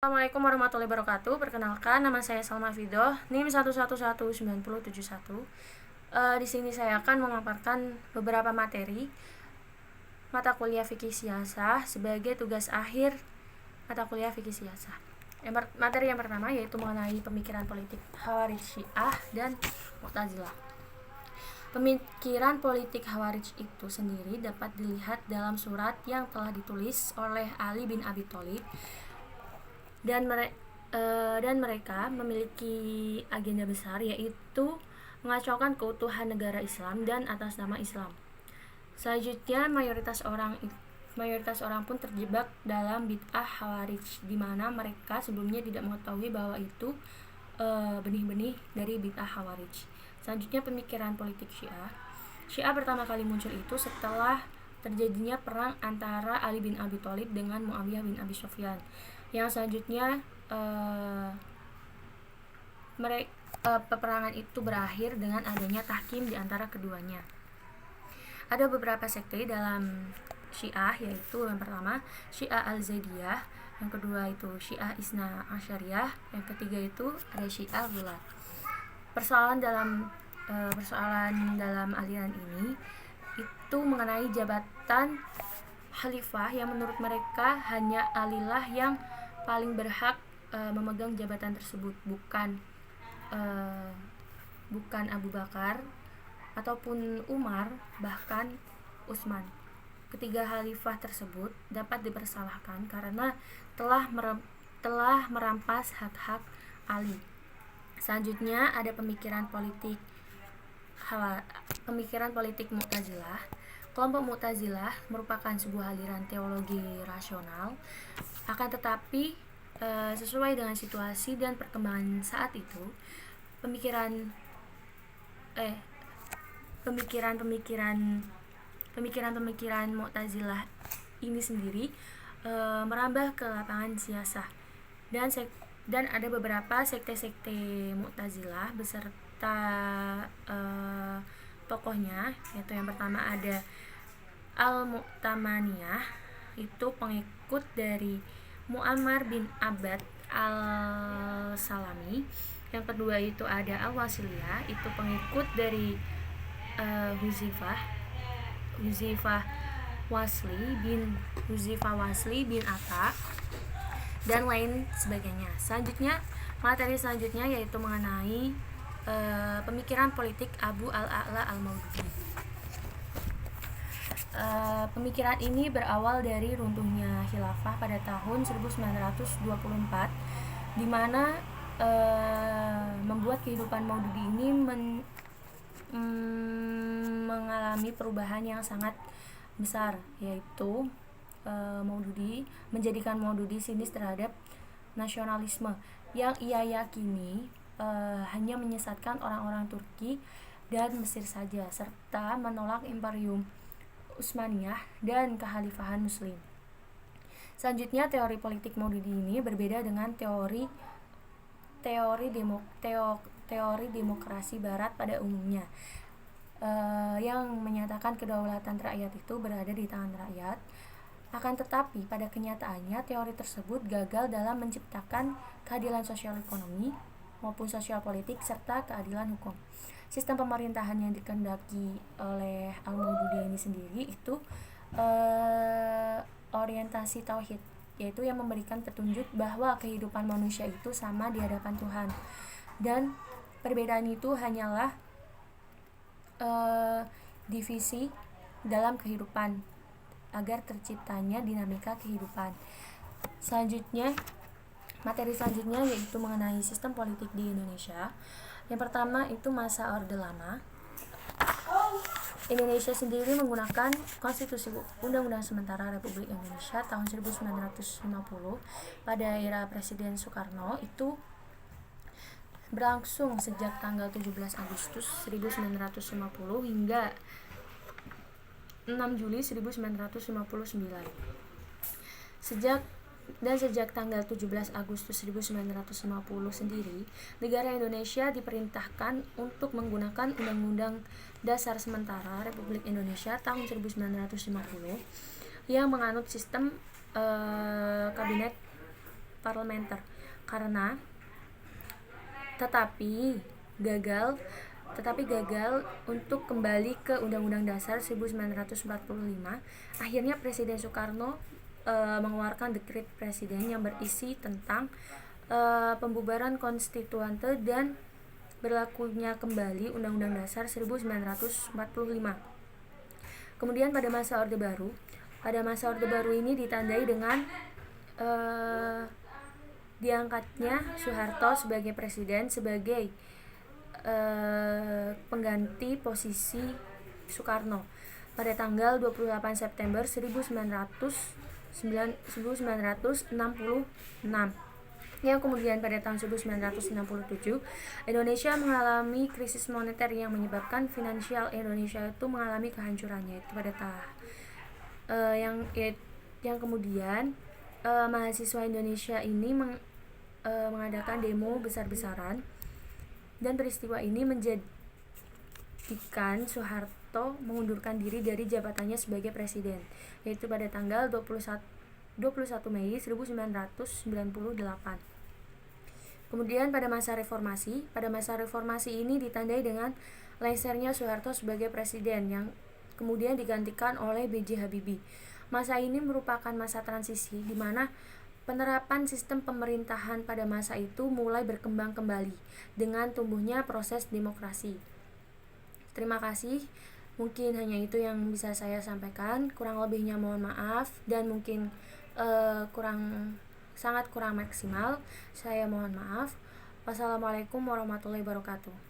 Assalamualaikum warahmatullahi wabarakatuh. Perkenalkan, nama saya Salma Fidoh, NIM 1119071. Di sini saya akan memaparkan beberapa materi mata kuliah fikih siasah sebagai tugas akhir mata kuliah fikih siasah. Materi yang pertama yaitu mengenai pemikiran politik Khawarij Syiah dan Mu'tazilah. Pemikiran politik Khawarij itu sendiri dapat dilihat dalam surat yang telah ditulis oleh Ali bin Abi Thalib dan mereka memiliki agenda besar, yaitu mengacaukan keutuhan negara Islam dan atas nama Islam. Selanjutnya, mayoritas orang pun terjebak dalam bid'ah Khawarij, di mana mereka sebelumnya tidak mengetahui bahwa itu benih-benih dari bid'ah Khawarij. Selanjutnya, pemikiran politik Syiah. Syiah pertama kali muncul itu setelah terjadinya perang antara Ali bin Abi Thalib dengan Muawiyah bin Abi Sufyan. Yang selanjutnya peperangan itu berakhir dengan adanya tahkim di antara keduanya. Ada beberapa sekte dalam Syiah, yaitu yang pertama Syiah Al-Zaidiyah, yang kedua itu Syiah Isna Asyariyah, yang ketiga itu ada Syiah Gulat. Persoalan dalam aliran ini itu mengenai jabatan khalifah, yang menurut mereka hanya Alilah yang paling berhak memegang jabatan tersebut, bukan Abu Bakar ataupun Umar, bahkan Utsman. Ketiga khalifah tersebut dapat dipersalahkan karena telah merampas hak-hak Ali. Selanjutnya ada pemikiran politik Mu'tazilah. Kelompok Mu'tazilah merupakan sebuah aliran teologi rasional, akan tetapi sesuai dengan situasi dan perkembangan saat itu, pemikiran Mu'tazilah ini sendiri merambah ke lapangan siasah, dan ada beberapa sekte-sekte Mu'tazilah beserta tokohnya, yaitu yang pertama ada Al-Mu'tamaniyah, itu pengikut dari Muammar bin Abbad Al-Salami. Yang kedua itu ada Al-Wasiliyah, itu pengikut dari Huzaifah Wasli bin Atta dan lain sebagainya. Materi selanjutnya yaitu mengenai pemikiran politik Abu Al-A'la Al-Maududi. Pemikiran ini berawal dari runtuhnya khilafah pada tahun 1924, di mana membuat kehidupan Maududi ini mengalami perubahan yang sangat besar, yaitu Maududi menjadikan Maududi sinis terhadap nasionalisme yang ia yakini hanya menyesatkan orang-orang Turki dan Mesir saja, serta menolak Imperium Utsmaniyah dan kekhalifahan Muslim. Selanjutnya, teori politik Maududi ini berbeda dengan teori demokrasi Barat pada umumnya, yang menyatakan kedaulatan rakyat itu berada di tangan rakyat. Akan tetapi pada kenyataannya teori tersebut gagal dalam menciptakan keadilan sosial ekonomi maupun sosial politik serta keadilan hukum. Sistem pemerintahan yang dikehendaki oleh Al-Maududi ini sendiri itu orientasi tauhid, yaitu yang memberikan petunjuk bahwa kehidupan manusia itu sama di hadapan Tuhan, dan perbedaan itu hanyalah divisi dalam kehidupan agar terciptanya dinamika kehidupan. Materi selanjutnya yaitu mengenai sistem politik di Indonesia. Yang pertama itu masa Orde Lama. Indonesia sendiri menggunakan Konstitusi Undang-Undang Sementara Republik Indonesia tahun 1950 pada era Presiden Soekarno, itu berlangsung sejak tanggal 17 Agustus 1950 hingga 6 Juli 1959. Sejak tanggal 17 Agustus 1950 sendiri, negara Indonesia diperintahkan untuk menggunakan Undang-Undang Dasar Sementara Republik Indonesia tahun 1950 yang menganut sistem kabinet parlementer karena tetapi gagal untuk kembali ke Undang-Undang Dasar 1945. Akhirnya Presiden Soekarno mengeluarkan dekret presiden yang berisi tentang pembubaran konstituante dan berlakunya kembali Undang-Undang Dasar 1945. Kemudian pada masa Orde Baru ini ditandai dengan diangkatnya Soeharto sebagai presiden sebagai pengganti posisi Soekarno pada tanggal 28 September 1966, yang kemudian pada tahun 1967 Indonesia mengalami krisis moneter yang menyebabkan finansial Indonesia itu mengalami kehancurannya itu pada yang kemudian mahasiswa Indonesia ini mengadakan demo besar-besaran, dan peristiwa ini menjadikan Soeharto mengundurkan diri dari jabatannya sebagai presiden, yaitu pada tanggal 21 Mei 1998. Kemudian pada masa reformasi ini ditandai dengan lengsernya Soeharto sebagai presiden yang kemudian digantikan oleh B.J. Habibie. Masa ini merupakan masa transisi di mana penerapan sistem pemerintahan pada masa itu mulai berkembang kembali dengan tumbuhnya proses demokrasi. Terima kasih. Mungkin hanya itu yang bisa saya sampaikan. Kurang lebihnya mohon maaf, dan mungkin sangat kurang maksimal. Saya mohon maaf. Wassalamualaikum warahmatullahi wabarakatuh.